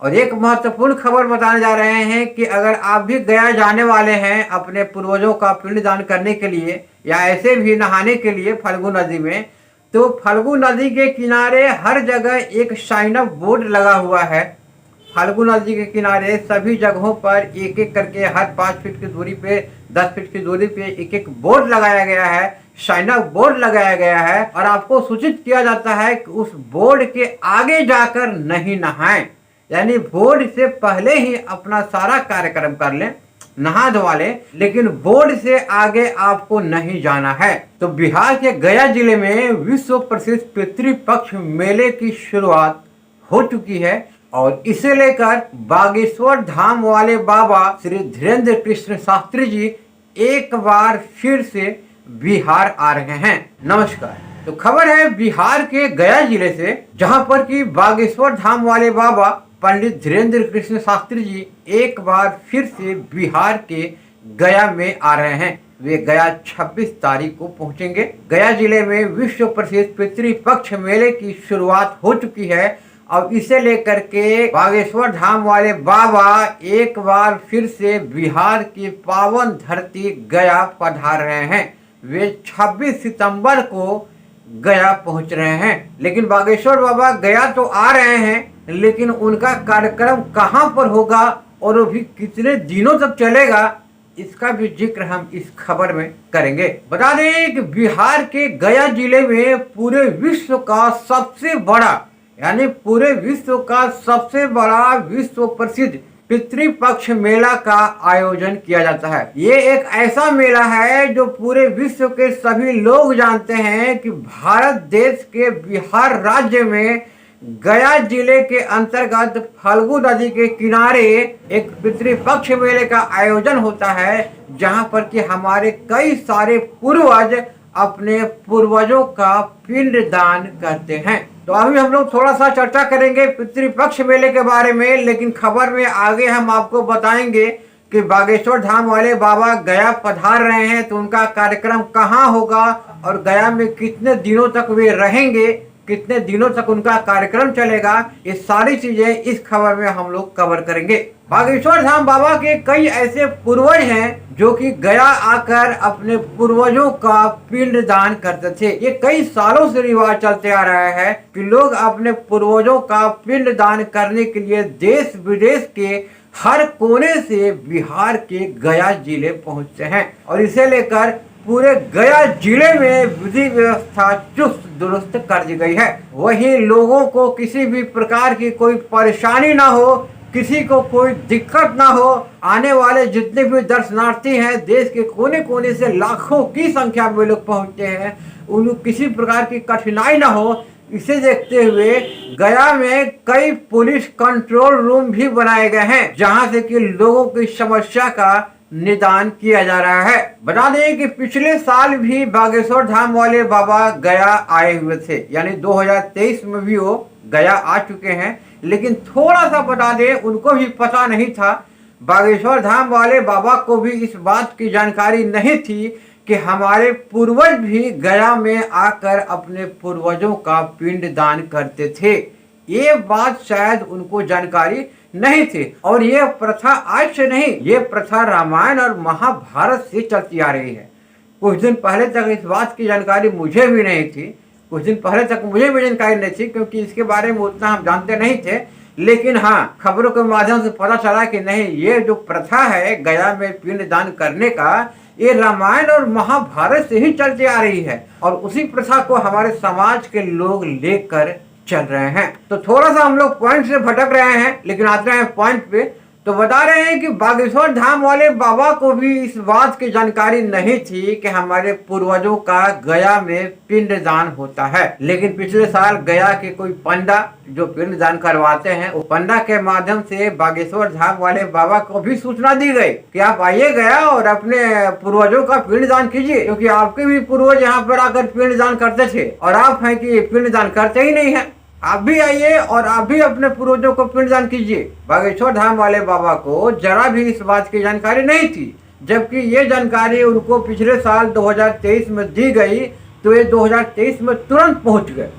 और एक महत्वपूर्ण खबर बताने जा रहे हैं कि अगर आप भी गया जाने वाले हैं अपने पूर्वजों का पिंडदान करने के लिए या ऐसे भी नहाने के लिए फल्गु नदी में, तो फल्गु नदी के किनारे हर जगह एक साइन अप बोर्ड लगा हुआ है। फल्गु नदी के किनारे सभी जगहों पर एक एक करके हर 5 फीट की दूरी पे, 10 फीट की दूरी पे एक एक बोर्ड लगाया गया है, साइन अप बोर्ड लगाया गया है और आपको सूचित किया जाता है कि उस बोर्ड के आगे जाकर नहीं नहाएं। यानी बोर्ड से पहले ही अपना सारा कार्यक्रम कर लें, नहा धोवा लें, लेकिन बोर्ड से आगे आपको नहीं जाना है। तो बिहार के गया जिले में विश्व प्रसिद्ध पितृपक्ष मेले की शुरुआत हो चुकी है और इसे लेकर बागेश्वर धाम वाले बाबा श्री धीरेन्द्र कृष्ण शास्त्री जी एक बार फिर से बिहार आ रहे हैं। नमस्कार। तो खबर है बिहार के गया जिले से, जहां पर कि बागेश्वर धाम वाले बाबा पंडित धीरेन्द्र कृष्ण शास्त्री जी एक बार फिर से बिहार के गया में आ रहे हैं। वे गया 26 तारीख को पहुंचेंगे। गया जिले में विश्व प्रसिद्ध पितृपक्ष मेले की शुरुआत हो चुकी है और इसे लेकर के बागेश्वर धाम वाले बाबा एक बार फिर से बिहार की पावन धरती गया पधार रहे हैं। वे 26 सितंबर को गया पहुंच रहे हैं। लेकिन बागेश्वर बाबा गया तो आ रहे हैं, लेकिन उनका कार्यक्रम कहां पर होगा और वो भी कितने दिनों तक चलेगा, इसका भी जिक्र हम इस खबर में करेंगे। बता दें कि बिहार के गया जिले में पूरे विश्व का सबसे बड़ा, यानी पूरे विश्व का सबसे बड़ा विश्व प्रसिद्ध पितृपक्ष मेला का आयोजन किया जाता है। ये एक ऐसा मेला है जो पूरे विश्व के सभी लोग जानते हैं कि भारत देश के बिहार राज्य में गया जिले के अंतर्गत फल्गु नदी के किनारे एक पितृपक्ष मेले का आयोजन होता है, जहां पर कि हमारे कई सारे पूर्वज अपने पूर्वजों का पिंडदान करते हैं। तो अभी हम लोग थोड़ा सा चर्चा करेंगे पितृपक्ष मेले के बारे में, लेकिन खबर में आगे हम आपको बताएंगे कि बागेश्वर धाम वाले बाबा गया पधार रहे हैं, तो उनका कार्यक्रम कहाँ होगा और गया में कितने दिनों तक वे रहेंगे, कितने दिनों तक उनका कार्यक्रम चलेगा, ये सारी चीजें इस खबर में हम लोग कवर करेंगे। बागेश्वर धाम बाबा के कई ऐसे पूर्वज हैं जो कि गया आकर अपने पूर्वजों का पिंडदान करते थे। ये कई सालों से रिवाज चलते आ रहा है कि लोग अपने पूर्वजों का पिंडदान करने के लिए देश विदेश के हर कोने से बिहार के गया जिले पहुंचते हैं और इसे लेकर पूरे गया जिले में विधि व्यवस्था चुस्त दुरुस्त कर दी गई है। वहीं लोगों को किसी भी प्रकार की कोई परेशानी ना हो, किसी को कोई दिक्कत ना हो, आने वाले जितने भी दर्शनार्थी हैं देश के कोने कोने से लाखों की संख्या में लोग पहुंचते हैं, उनको किसी प्रकार की कठिनाई ना हो, इसे देखते हुए गया में कई पुलिस कंट्रोल रूम भी बनाए गए हैं, जहां से कि लोगों की समस्या का निदान किया जा रहा है। बता दें कि पिछले साल भी बागेश्वर धाम वाले बाबा गया आए हुए थे, यानी 2023 में भी वो गया आ चुके हैं, लेकिन थोड़ा सा बता दें उनको भी पता नहीं था, बागेश्वर धाम वाले बाबा को भी इस बात की जानकारी नहीं थी कि हमारे पूर्वज भी गया में आकर अपने पूर्वजों का पिंडदान करते थे। ये बात शायद उनको जानकारी नहीं थी और ये प्रथा आज से नहीं, ये प्रथा रामायण और महाभारत से चलती आ रही है। कुछ दिन पहले तक इस बात की जानकारी मुझे भी नहीं थी, कुछ दिन पहले तक मुझे भी जानकारी नहीं थी, क्योंकि इसके बारे में उतना हम जानते नहीं थे। लेकिन हाँ, खबरों के माध्यम से पता चला कि नहीं, ये जो प्रथा है गया में पिंडदान करने का, ये रामायण और महाभारत से ही चलती आ रही है और उसी प्रथा को हमारे समाज के लोग लेकर चल रहे हैं। तो थोड़ा सा हम लोग पॉइंट से भटक रहे हैं, लेकिन आते हैं पॉइंट पे। तो बता रहे हैं कि बागेश्वर धाम वाले बाबा को भी इस बात की जानकारी नहीं थी कि हमारे पूर्वजों का गया में पिंडदान होता है। लेकिन पिछले साल गया के कोई पंडा जो पिंडदान करवाते हैं, वो पंडा के माध्यम से बागेश्वर धाम वाले बाबा को भी सूचना दी गई कि आप आइए गया और अपने पूर्वजों का पिंडदान कीजिए, क्योंकि आपके भी पूर्वज यहाँ पर आकर पिंडदान करते थे और आप हैं कि पिंडदान करते ही नहीं है। आप भी आइए और आप भी अपने पूर्वजों को पिंडदान कीजिए। बागेश्वर धाम वाले बाबा को जरा भी इस बात की जानकारी नहीं थी, जबकि ये जानकारी उनको पिछले साल 2023 में दी गई, तो ये 2023 में तुरंत पहुंच गए।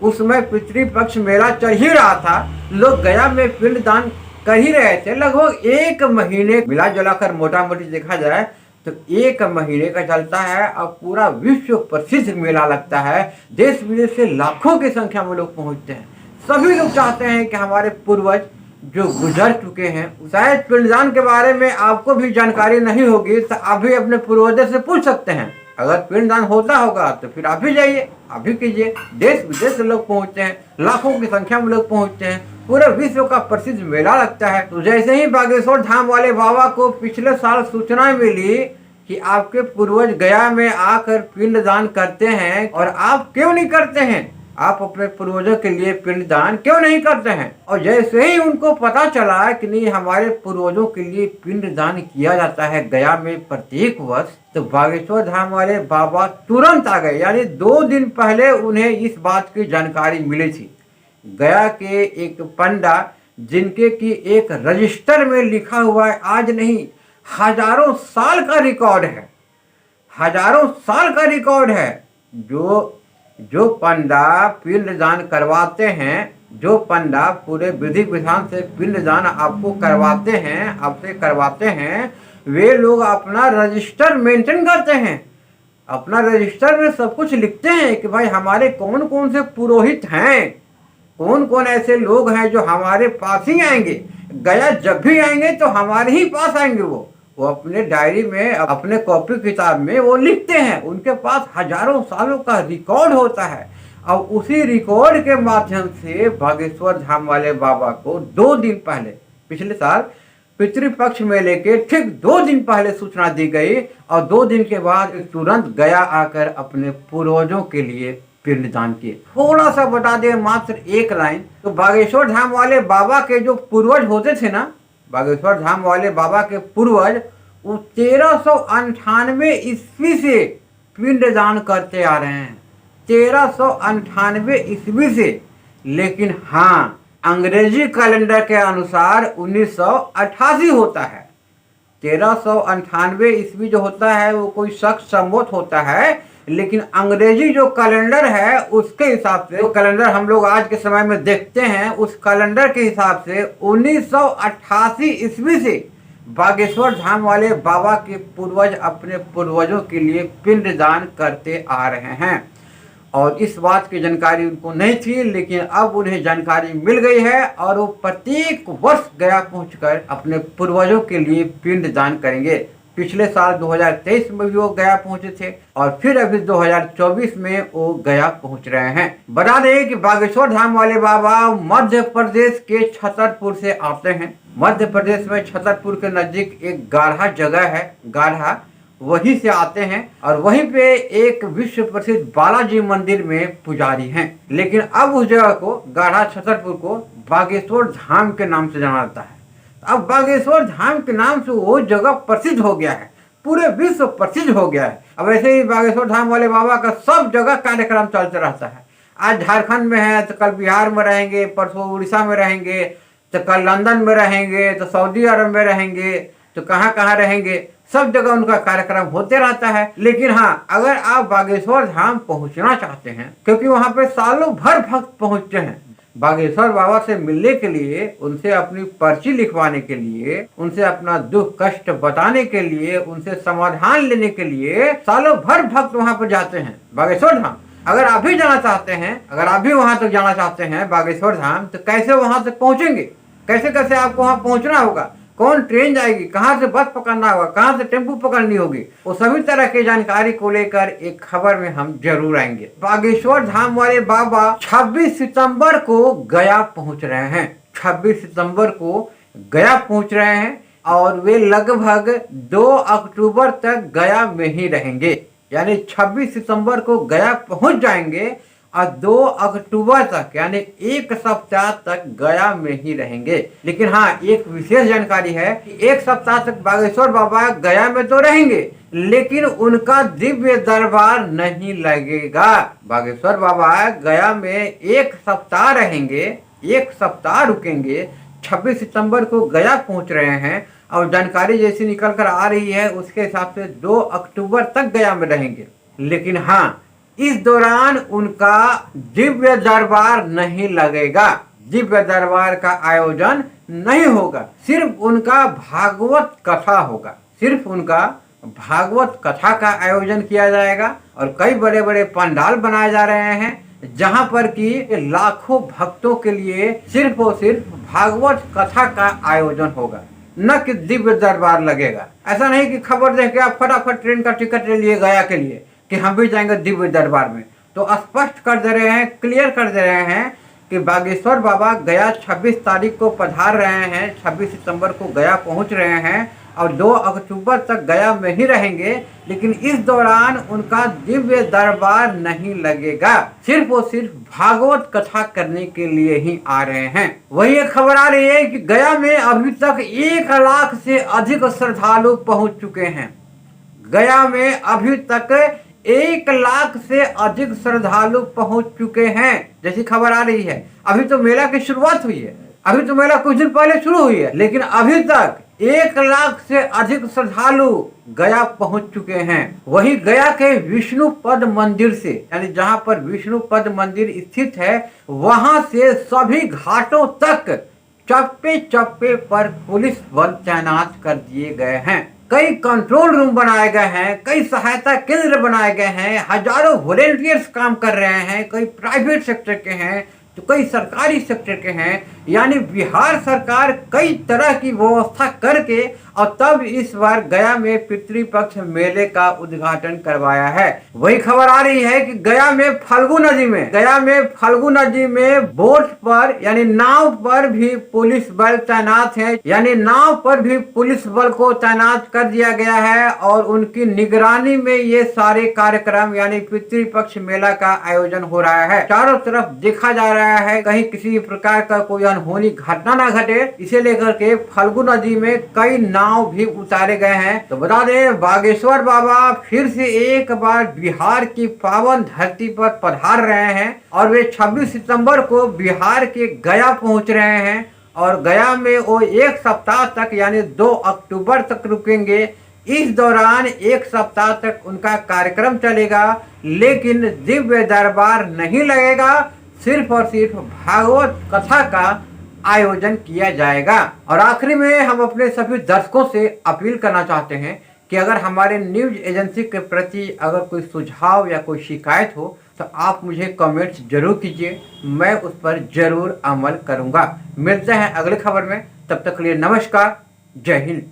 उस समय पितृपक्ष मेला चल ही रहा था, लोग गया में पिंडदान कर ही रहे थे। लगभग 1 महीने मिला जुलाकर मोटा मोटी देखा जाए तो 1 महीने का चलता है और पूरा विश्व प्रसिद्ध मेला लगता है। देश विदेश से लाखों की संख्या में लोग पहुंचते हैं। सभी लोग चाहते हैं कि हमारे पूर्वज जो गुजर चुके हैं, शायद पिंडदान के बारे में आपको भी जानकारी नहीं होगी तो आप भी अपने पूर्वजों से पूछ सकते हैं। अगर पिंडदान होता होगा तो फिर आप भी जाइए, आप भी कीजिए। देश विदेश से लोग पहुंचते हैं, लाखों की संख्या में लोग पहुंचते हैं, पूरे विश्व का प्रसिद्ध मेला लगता है। तो जैसे ही बागेश्वर धाम वाले बाबा को पिछले साल सूचना मिली कि आपके पूर्वज गया में आकर पिंडदान करते हैं और आप क्यों नहीं करते हैं, आप अपने पूर्वजों के लिए पिंडदान क्यों नहीं करते हैं, और जैसे ही उनको पता चला कि नहीं हमारे पूर्वजों के लिए पिंडदान किया जाता है गया में प्रत्येक वर्ष, तो बागेश्वर धाम वाले बाबा तुरंत आ गए। यानी 2 दिन पहले उन्हें इस बात की जानकारी मिली थी। गया के एक पंडा जिनके की एक रजिस्टर में लिखा हुआ है, आज नहीं हजारों साल का रिकॉर्ड है, हजारों साल का रिकॉर्ड है। जो पंडा पिंडदान करवाते हैं, जो पंडा पूरे विधि विधान से पिंडदान आपको करवाते हैं, आपसे करवाते हैं, वे लोग अपना रजिस्टर मेंटेन करते हैं। अपना रजिस्टर में सब कुछ लिखते हैं कि भाई हमारे कौन कौन से पुरोहित हैं, कौन कौन ऐसे लोग हैं जो हमारे पास ही आएंगे। गया जब भी आएंगे तो हमारे ही पास आएंगे। वो अपने डायरी में, अपने कॉपी किताब में वो लिखते हैं। उनके पास हजारों सालों का रिकॉर्ड होता है और उसी रिकॉर्ड के माध्यम से बागेश्वर धाम वाले बाबा को 2 दिन पहले, पिछले साल पितृपक्ष मेले के ठीक 2 दिन पहले सूचना दी गई और 2 दिन के बाद तुरंत गया आकर अपने पूर्वजों के लिए पिंडदान किए। थोड़ा सा बता दें, मात्र 1 लाइन। तो बागेश्वर धाम वाले बाबा के जो पूर्वज होते थे ना, बागेश्वर धाम वाले बाबा के पूर्वज वो 1398 ईस्वी से पिंडदान करते आ रहे हैं, 1398 ईस्वी से। लेकिन हाँ, अंग्रेजी कैलेंडर के अनुसार 1988 होता है। 1398 ईस्वी जो होता है वो कोई शख्स संवत होता है, लेकिन अंग्रेजी जो कैलेंडर है उसके हिसाब से, जो कैलेंडर हम लोग आज के समय में देखते हैं, उस कैलेंडर के हिसाब से 1988 ईस्वी से बागेश्वर धाम वाले बाबा के पूर्वज अपने पूर्वजों के लिए पिंडदान करते आ रहे हैं। और इस बात की जानकारी उनको नहीं थी, लेकिन अब उन्हें जानकारी मिल गई है और वो प्रत्येक वर्ष गया पहुंचकर अपने पूर्वजों के लिए पिंडदान करेंगे। पिछले साल 2023 में भी वो गया पहुंचे थे और फिर अभी 2024 में वो गया पहुंच रहे हैं। बता दें कि बागेश्वर धाम वाले बाबा मध्य प्रदेश के छतरपुर से आते हैं। मध्य प्रदेश में छतरपुर के नजदीक एक गाढ़ा जगह है, गाढ़ा, वहीं से आते हैं और वहीं पे एक विश्व प्रसिद्ध बालाजी मंदिर में पुजारी हैं। लेकिन अब उस जगह को, गाढ़ा छतरपुर को, बागेश्वर धाम के नाम से जाना जाता है। अब बागेश्वर धाम के नाम से वो जगह प्रसिद्ध हो गया है, पूरे विश्व प्रसिद्ध हो गया है। अब ऐसे ही बागेश्वर धाम वाले बाबा का सब जगह कार्यक्रम चलते रहता है। आज झारखंड में है तो कल बिहार में रहेंगे, परसों उड़ीसा में रहेंगे, तो कल लंदन में रहेंगे, तो सऊदी अरब में रहेंगे, तो कहाँ कहाँ रहेंगे, सब जगह उनका कार्यक्रम होते रहता है। लेकिन हाँ, अगर आप बागेश्वर धाम पहुंचना चाहते हैं, क्योंकि वहां पे सालों भर भक्त पहुंचते हैं, बागेश्वर बाबा से मिलने के लिए, उनसे अपनी पर्ची लिखवाने के लिए, उनसे अपना दुख कष्ट बताने के लिए, उनसे समाधान लेने के लिए सालों भर भक्त वहां पर जाते हैं बागेश्वर धाम। अगर आप भी जाना चाहते हैं, अगर आप भी वहां तक जाना चाहते हैं बागेश्वर धाम, तो कैसे वहां तक पहुंचेंगे, कैसे कैसे आपको वहां पहुंचना होगा, कौन ट्रेन जाएगी, कहाँ से बस पकड़ना होगा, कहाँ से टेम्पू पकड़नी होगी, वो सभी तरह की जानकारी को लेकर एक खबर में हम जरूर आएंगे। बागेश्वर धाम वाले बाबा 26 सितंबर को गया पहुंच रहे हैं। 26 सितंबर को गया पहुंच रहे हैं और वे लगभग 2 अक्टूबर तक गया में ही रहेंगे। यानी 26 सितंबर को गया पहुंच जाएंगे और 2 अक्टूबर तक, यानी 1 सप्ताह तक गया में ही रहेंगे। लेकिन हाँ, एक विशेष जानकारी है कि 1 सप्ताह तक बागेश्वर बाबा गया में तो रहेंगे, लेकिन उनका दिव्य दरबार नहीं लगेगा। बागेश्वर बाबा गया में 1 सप्ताह रहेंगे, 1 सप्ताह रुकेंगे। 26 सितंबर को गया पहुंच रहे हैं और जानकारी जैसी निकल कर आ रही है उसके हिसाब से 2 अक्टूबर तक गया में रहेंगे। लेकिन हाँ, इस दौरान उनका दिव्य दरबार नहीं लगेगा, दिव्य दरबार का आयोजन नहीं होगा, सिर्फ उनका भागवत कथा होगा, सिर्फ उनका भागवत कथा का आयोजन किया जाएगा। और कई बड़े बड़े पंडाल बनाए जा रहे हैं जहां पर कि लाखों भक्तों के लिए सिर्फ और सिर्फ भागवत कथा का आयोजन होगा, न कि दिव्य दरबार लगेगा। ऐसा नहीं कि खबर देख के आप फटाफट ट्रेन का टिकट ले लिए गया के लिए कि हम भी जाएंगे दिव्य दरबार में। तो स्पष्ट कर दे रहे हैं, क्लियर कर दे रहे हैं कि बागेश्वर बाबा गया 26 तारीख को पधार रहे हैं, 26 सितंबर को गया पहुंच रहे हैं और 2 अक्टूबर तक गया में ही रहेंगे। लेकिन इस दौरान उनका दिव्य दरबार नहीं लगेगा, सिर्फ और सिर्फ भागवत कथा करने के लिए ही आ रहे हैं। वही एक खबर आ रही है कि गया में अभी तक 1 लाख से अधिक श्रद्धालु पहुंच चुके हैं। गया में अभी तक 1 लाख से अधिक श्रद्धालु पहुंच चुके हैं, जैसी खबर आ रही है। अभी तो मेला की शुरुआत हुई है, अभी तो मेला कुछ दिन पहले शुरू हुई है, लेकिन अभी तक 1 लाख से अधिक श्रद्धालु गया पहुंच चुके हैं। वही गया के विष्णुपद मंदिर से, यानी जहां पर विष्णुपद मंदिर स्थित है, वहां से सभी घाटों तक चप्पे चप्पे पर पुलिस बल तैनात कर दिए गए हैं। कई कंट्रोल रूम बनाए गए हैं, कई सहायता केंद्र बनाए गए हैं, हजारों वॉलेंटियर्स काम कर रहे हैं, कई प्राइवेट सेक्टर के हैं तो कई सरकारी सेक्टर के हैं। यानी बिहार सरकार कई तरह की व्यवस्था करके और तब इस बार गया में पितृपक्ष मेले का उद्घाटन करवाया है। वही खबर आ रही है कि गया में फल्गु नदी में बोट पर यानी नाव पर भी पुलिस बल तैनात है, यानी नाव पर भी पुलिस बल को तैनात कर दिया गया है और उनकी निगरानी में ये सारे कार्यक्रम यानी पितृपक्ष मेला का आयोजन हो रहा है। चारों तरफ देखा जा रहा है कहीं किसी प्रकार का कोई अनहोनी घटना ना घटे, इसे लेकर के फल्गु नदी में कई नाव भी उतारे गए हैं। तो बता दें, बागेश्वर बाबा फिर से एक बार बिहार की पावन धरती पर पधार रहे हैं और वे 26 सितंबर को बिहार के गया पहुंच रहे हैं और गया में वो 1 सप्ताह तक यानी 2 अक्टूबर तक रुकेंगे। इस दौरान 1 सप्ताह तक उनका कार्यक्रम चलेगा, लेकिन दिव्य दरबार नहीं लगेगा, सिर्फ और सिर्फ भागवत कथा का आयोजन किया जाएगा। और आखिरी में हम अपने सभी दर्शकों से अपील करना चाहते हैं कि अगर हमारे न्यूज एजेंसी के प्रति अगर कोई सुझाव या कोई शिकायत हो तो आप मुझे कमेंट्स जरूर कीजिए, मैं उस पर जरूर अमल करूंगा। मिलते हैं अगली खबर में, तब तक के लिए नमस्कार, जय हिंद।